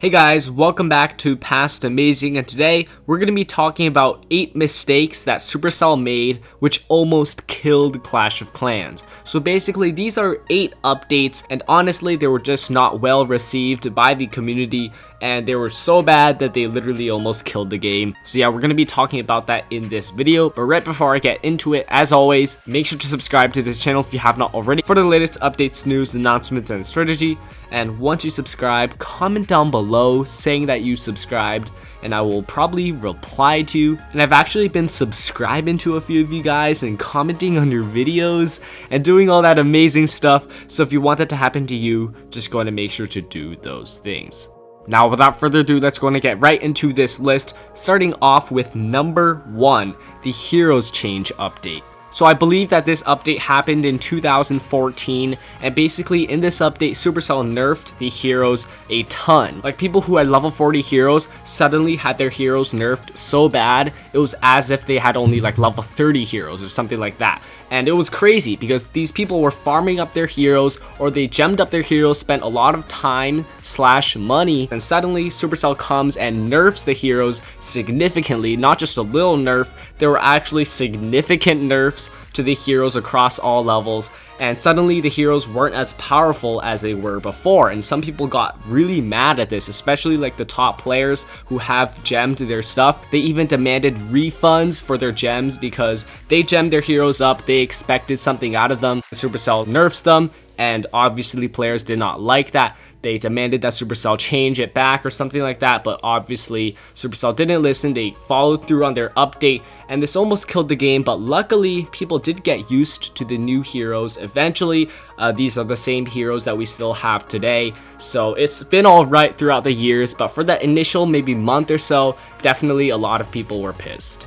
Hey guys, welcome back to Past Amazing, and today we're going to be talking about 8 mistakes that Supercell made which almost killed Clash of Clans. So basically these are 8 updates, and honestly they were just not well received by the community, and they were so bad that they literally almost killed the game. So yeah, we're going to be talking about that in this video, but right before I get into it, as always, make sure to subscribe to this channel if you have not already for the latest updates, news, announcements, and strategy. And once you subscribe, comment down below saying that you subscribed, and I will probably reply to you. And I've actually been subscribing to a few of you guys and commenting on your videos and doing all that amazing stuff. So if you want that to happen to you, just go and make sure to do those things. Now, without further ado, let's go and get right into this list, starting off with number 1, the Heroes Change update. So I believe that this update happened in 2014, and basically in this update, Supercell nerfed the heroes a ton. Like, people who had level 40 heroes suddenly had their heroes nerfed so bad, it was as if they had only like level 30 heroes or something like that. And it was crazy because these people were farming up their heroes, or they gemmed up their heroes, spent a lot of time / money, and suddenly Supercell comes and nerfs the heroes significantly. Not just a little nerf, there were actually significant nerfs to the heroes across all levels, and suddenly the heroes weren't as powerful as they were before. And some people got really mad at this, especially like the top players who have gemmed their stuff. They even demanded refunds for their gems because they gemmed their heroes up, they expected something out of them. Supercell nerfs them, and obviously players did not like that. They demanded that Supercell change it back or something like that, but obviously Supercell didn't listen. They followed through on their update, and this almost killed the game, but luckily people did get used to the new heroes eventually. These are the same heroes that we still have today, so it's been alright throughout the years, but for that initial maybe month or so, definitely a lot of people were pissed.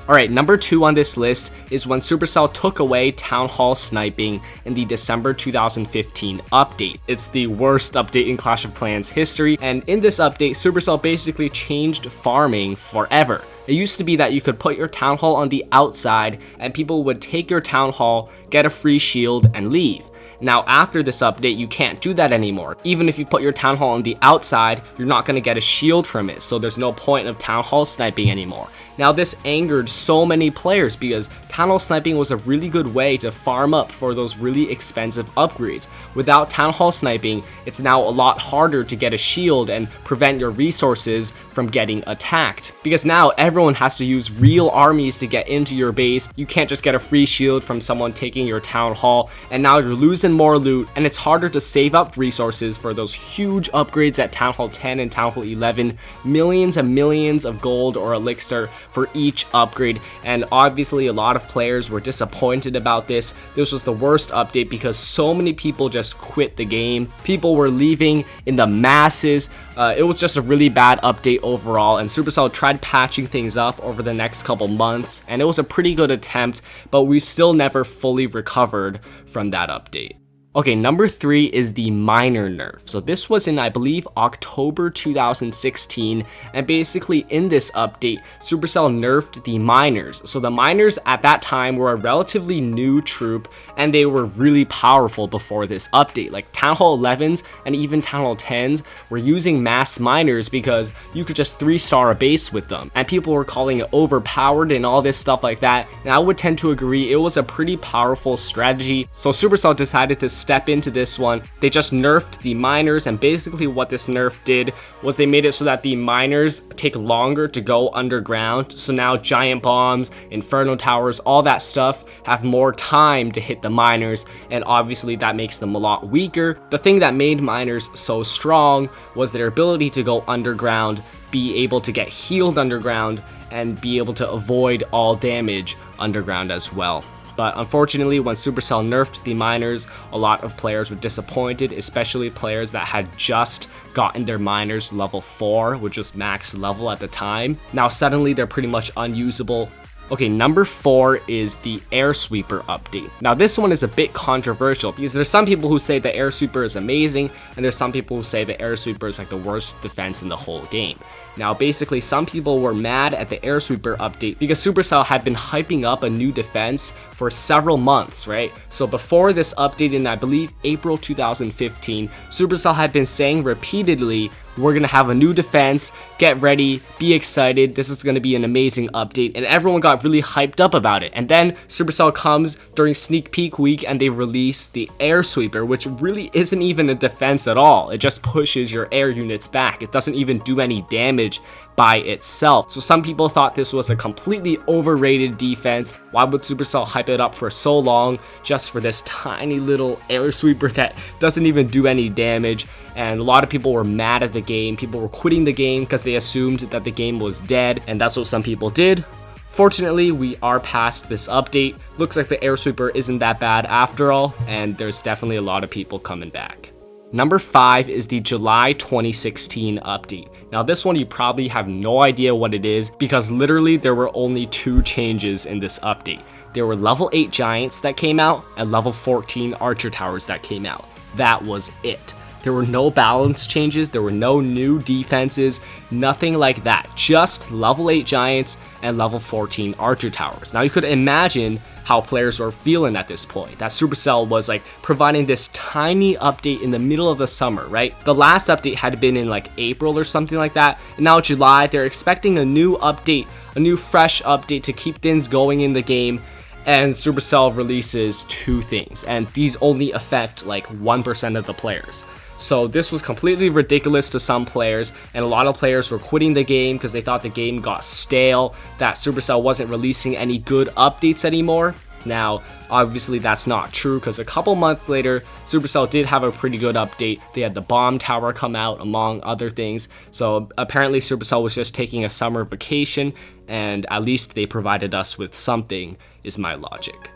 Alright, number 2 on this list is when Supercell took away Town Hall sniping in the December 2015 update. It's the worst update in Clash of Clans history, and in this update, Supercell basically changed farming forever. It used to be that you could put your Town Hall on the outside, and people would take your Town Hall, get a free shield, and leave. Now, after this update, you can't do that anymore. Even if you put your Town Hall on the outside, you're not going to get a shield from it, so there's no point of Town Hall sniping anymore. Now, this angered so many players because Town Hall sniping was a really good way to farm up for those really expensive upgrades. Without Town Hall sniping, it's now a lot harder to get a shield and prevent your resources from getting attacked. Because now everyone has to use real armies to get into your base. You can't just get a free shield from someone taking your Town Hall, and now you're losing more loot, and it's harder to save up resources for those huge upgrades at Town Hall 10 and Town Hall 11, millions and millions of gold or elixir for each upgrade. And obviously a lot of players were disappointed about this. This was the worst update because so many people just quit the game. People were leaving in the masses. It was just a really bad update overall, and Supercell tried patching things up over the next couple months, and it was a pretty good attempt, but we've still never fully recovered from that update. Okay, number 3 is the miner nerf. So this was in, I believe, October 2016, and basically in this update, Supercell nerfed the miners. So the miners at that time were a relatively new troop, and they were really powerful before this update. Like Town Hall 11s and even Town Hall 10s were using mass miners because you could just 3-star a base with them, and people were calling it overpowered and all this stuff like that. And I would tend to agree, it was a pretty powerful strategy. So Supercell decided to step into this one. They just nerfed the miners, and basically what this nerf did was they made it so that the miners take longer to go underground. So now giant bombs, inferno towers, all that stuff have more time to hit the miners, and obviously that makes them a lot weaker. The thing that made miners so strong was their ability to go underground, be able to get healed underground, and be able to avoid all damage underground as well. But unfortunately, when Supercell nerfed the miners, a lot of players were disappointed, especially players that had just gotten their miners level 4, which was max level at the time. Now suddenly they're pretty much unusable. Okay, number 4 is the Air Sweeper update. Now this one is a bit controversial because there's some people who say the Air Sweeper is amazing, and there's some people who say the Air Sweeper is like the worst defense in the whole game. Now basically some people were mad at the Air Sweeper update because Supercell had been hyping up a new defense for several months, right? So before this update in, I believe, April 2015, Supercell had been saying repeatedly, we're gonna have a new defense. Get ready, be excited. This is gonna be an amazing update. And everyone got really hyped up about it. And then Supercell comes during sneak peek week and they release the air sweeper, which really isn't even a defense at all. It just pushes your air units back. It doesn't even do any damage by itself. So some people thought this was a completely overrated defense. Why would Supercell hype it up for so long just for this tiny little air sweeper that doesn't even do any damage? And a lot of people were mad at the game. People were quitting the game because they assumed that the game was dead, and that's what some people did. Fortunately, we are past this update. Looks like the air sweeper isn't that bad after all, and there's definitely a lot of people coming back. Number 5 is the July 2016 update. Now this one you probably have no idea what it is because literally there were only 2 changes in this update. There were level 8 giants that came out and level 14 archer towers that came out. That was it. There were no balance changes, there were no new defenses, nothing like that. Just level 8 giants and level 14 archer towers. Now you could imagine how players were feeling at this point. That Supercell was like providing this tiny update in the middle of the summer, right? The last update had been in like April or something like that. And now July, they're expecting a new update, a new fresh update to keep things going in the game. And Supercell releases 2 things. And these only affect like 1% of the players. So this was completely ridiculous to some players, and a lot of players were quitting the game because they thought the game got stale, that Supercell wasn't releasing any good updates anymore. Now, obviously that's not true because a couple months later, Supercell did have a pretty good update. They had the bomb tower come out among other things. So apparently Supercell was just taking a summer vacation, and at least they provided us with something, is my logic.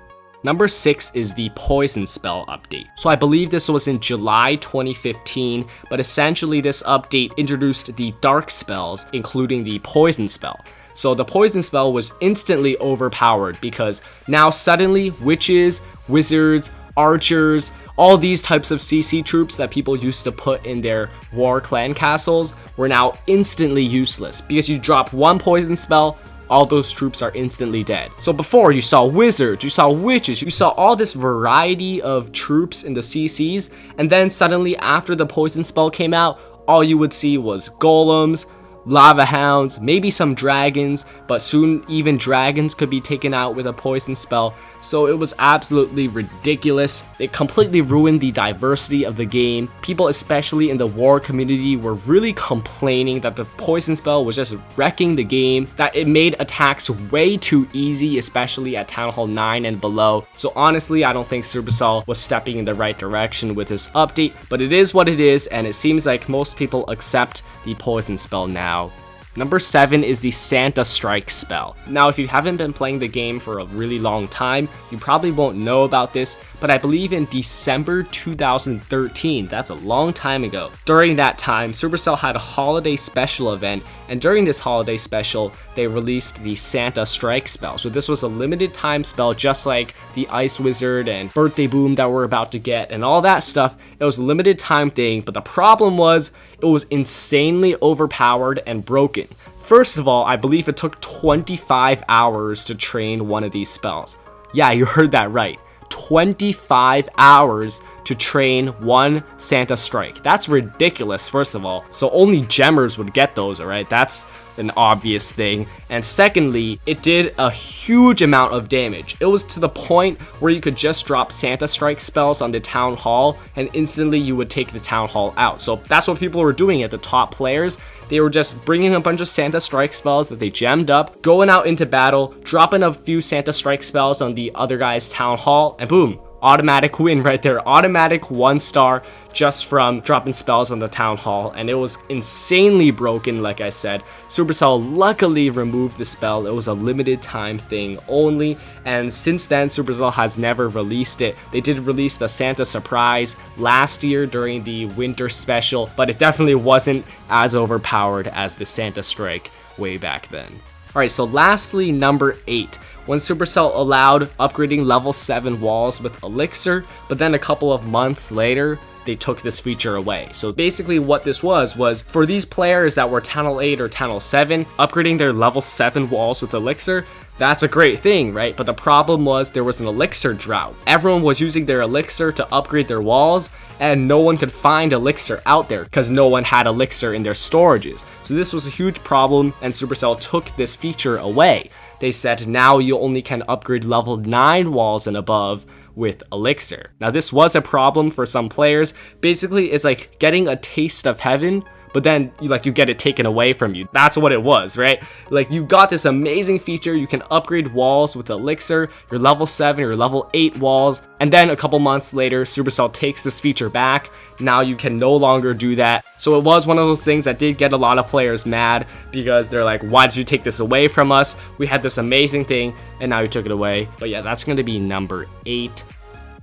Number 6 is the Poison Spell update. So I believe this was in July 2015, but essentially this update introduced the dark spells, including the Poison Spell. So the Poison Spell was instantly overpowered because now suddenly witches, wizards, archers, all these types of CC troops that people used to put in their war clan castles were now instantly useless because you drop one Poison Spell, all those troops are instantly dead. So before you saw wizards, you saw witches, you saw all this variety of troops in the CCs, and then suddenly after the Poison Spell came out, all you would see was golems, lava hounds, maybe some dragons, but soon even dragons could be taken out with a Poison Spell. So it was absolutely ridiculous. It completely ruined the diversity of the game. People, especially in the war community, were really complaining that the Poison Spell was just wrecking the game, that it made attacks way too easy, especially at Town Hall 9 and below. So honestly, I don't think Supercell was stepping in the right direction with this update, but it is what it is, and it seems like most people accept the Poison Spell now. Number 7 is the Santa Strike spell. Now, if you haven't been playing the game for a really long time, you probably won't know about this, but I believe in December 2013, that's a long time ago. During that time, Supercell had a holiday special event, and during this holiday special, they released the Santa Strike spell. So this was a limited time spell, just like the Ice Wizard and Birthday Boom that we're about to get and all that stuff. It was a limited time thing, but the problem was it was insanely overpowered and broken. First of all, I believe it took 25 hours to train one of these spells. Yeah, you heard that right. 25 hours to train one Santa Strike. That's ridiculous, first of all. So only gemmers would get those, alright? That's an obvious thing. And secondly, it did a huge amount of damage. It was to the point where you could just drop Santa Strike spells on the Town Hall and instantly you would take the Town Hall out. So that's what people were doing at the top players. They were just bringing a bunch of Santa Strike spells that they gemmed up, going out into battle, dropping a few Santa Strike spells on the other guy's Town Hall, and boom, automatic win right there. Automatic 1-star just from dropping spells on the Town Hall, and it was insanely broken. Like I said, Supercell luckily removed the spell. It was a limited time thing only, and since then Supercell has never released it. They did release the Santa Surprise last year during the winter special, but it definitely wasn't as overpowered as the Santa Strike way back then. Alright, so lastly, number 8. When Supercell allowed upgrading level 7 walls with Elixir, but then a couple of months later, they took this feature away. So basically what this was for these players that were Town Hall 8 or Town Hall 7, upgrading their level 7 walls with Elixir, That's a great thing, right? But the problem was there was an Elixir drought. Everyone was using their Elixir to upgrade their walls, and no one could find Elixir out there because no one had Elixir in their storages. So this was a huge problem, and Supercell took this feature away. They said now you only can upgrade level 9 walls and above with Elixir. Now this was a problem for some players. Basically, it's like getting a taste of heaven, but then you get it taken away from you. That's what it was, right? Like, you got this amazing feature. You can upgrade walls with Elixir, your level 7, your level 8 walls, and then a couple months later, Supercell takes this feature back. Now you can no longer do that. So it was one of those things that did get a lot of players mad, because they're like, why did you take this away from us? We had this amazing thing, and now you took it away. But yeah, that's going to be number 8.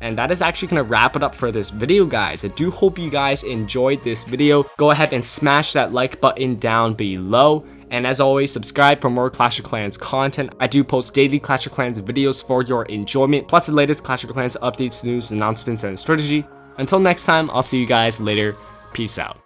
And that is actually going to wrap it up for this video, guys. I do hope you guys enjoyed this video. Go ahead and smash that like button down below. And as always, subscribe for more Clash of Clans content. I do post daily Clash of Clans videos for your enjoyment, plus the latest Clash of Clans updates, news, announcements, and strategy. Until next time, I'll see you guys later. Peace out.